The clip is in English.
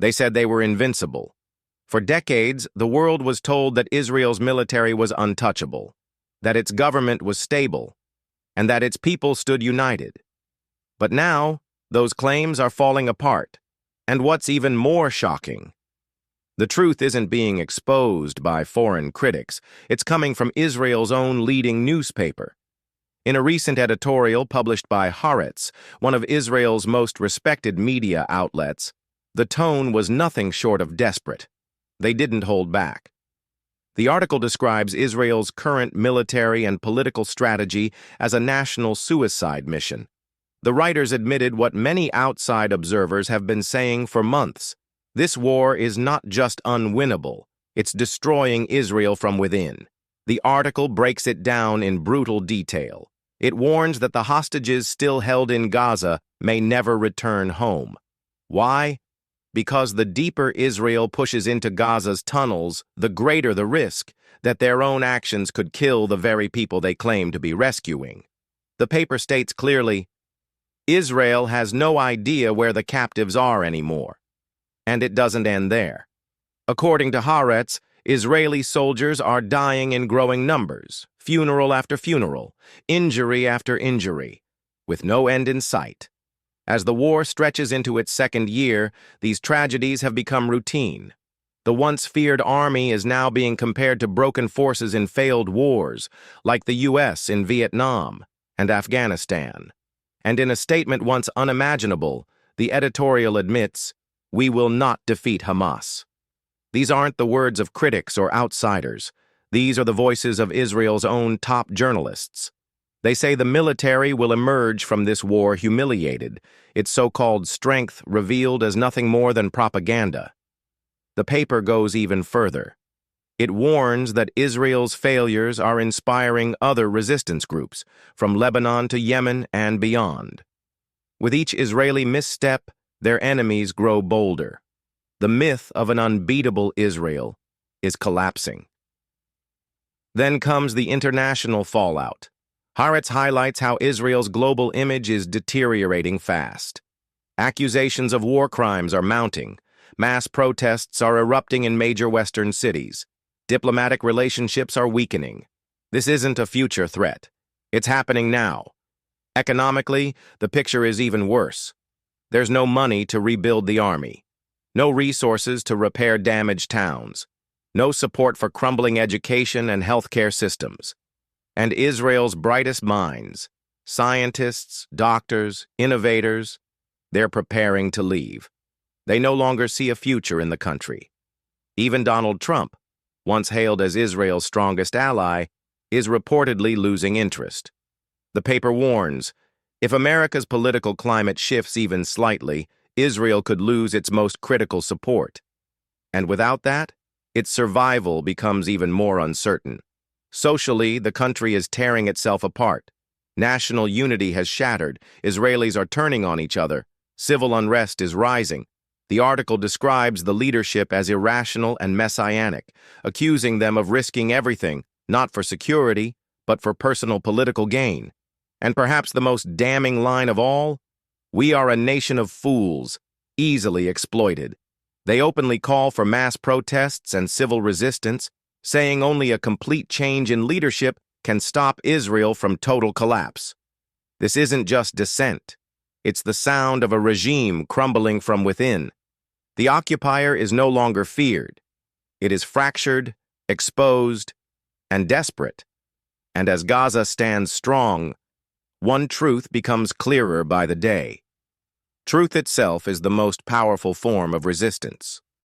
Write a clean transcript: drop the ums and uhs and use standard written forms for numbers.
They said they were invincible. For decades, the world was told that Israel's military was untouchable, that its government was stable, and that its people stood united. But now, those claims are falling apart. And what's even more shocking, the truth isn't being exposed by foreign critics. It's coming from Israel's own leading newspaper. In a recent editorial published by Haaretz, one of Israel's most respected media outlets, the tone was nothing short of desperate. They didn't hold back. The article describes Israel's current military and political strategy as a national suicide mission. The writers admitted what many outside observers have been saying for months. This war is not just unwinnable, it's destroying Israel from within. The article breaks it down in brutal detail. It warns that the hostages still held in Gaza may never return home. Why? Because the deeper Israel pushes into Gaza's tunnels, the greater the risk that their own actions could kill the very people they claim to be rescuing. The paper states clearly, Israel has no idea where the captives are anymore. And it doesn't end there. According to Haaretz, Israeli soldiers are dying in growing numbers, funeral after funeral, injury after injury, with no end in sight. As the war stretches into its second year, these tragedies have become routine. The once feared army is now being compared to broken forces in failed wars, like the U.S. in Vietnam and Afghanistan. And in a statement once unimaginable, the editorial admits, "We will not defeat Hamas." These aren't the words of critics or outsiders. These are the voices of Israel's own top journalists. They say the military will emerge from this war humiliated, its so-called strength revealed as nothing more than propaganda. The paper goes even further. It warns that Israel's failures are inspiring other resistance groups, from Lebanon to Yemen and beyond. With each Israeli misstep, their enemies grow bolder. The myth of an unbeatable Israel is collapsing. Then comes the international fallout. Haaretz highlights how Israel's global image is deteriorating fast. Accusations of war crimes are mounting. Mass protests are erupting in major Western cities. Diplomatic relationships are weakening. This isn't a future threat. It's happening now. Economically, the picture is even worse. There's no money to rebuild the army. No resources to repair damaged towns. No support for crumbling education and healthcare systems. And Israel's brightest minds, scientists, doctors, innovators, they're preparing to leave. They no longer see a future in the country. Even Donald Trump, once hailed as Israel's strongest ally, is reportedly losing interest. The paper warns, if America's political climate shifts even slightly, Israel could lose its most critical support. And without that, its survival becomes even more uncertain. Socially, the country is tearing itself apart. National unity has shattered. Israelis are turning on each other. Civil unrest is rising. The article describes the leadership as irrational and messianic, accusing them of risking everything, not for security, but for personal political gain. And perhaps the most damning line of all, we are a nation of fools, easily exploited. They openly call for mass protests and civil resistance, saying only a complete change in leadership can stop Israel from total collapse. This isn't just dissent. It's the sound of a regime crumbling from within. The occupier is no longer feared. It is fractured, exposed, and desperate. And as Gaza stands strong, one truth becomes clearer by the day. Truth itself is the most powerful form of resistance.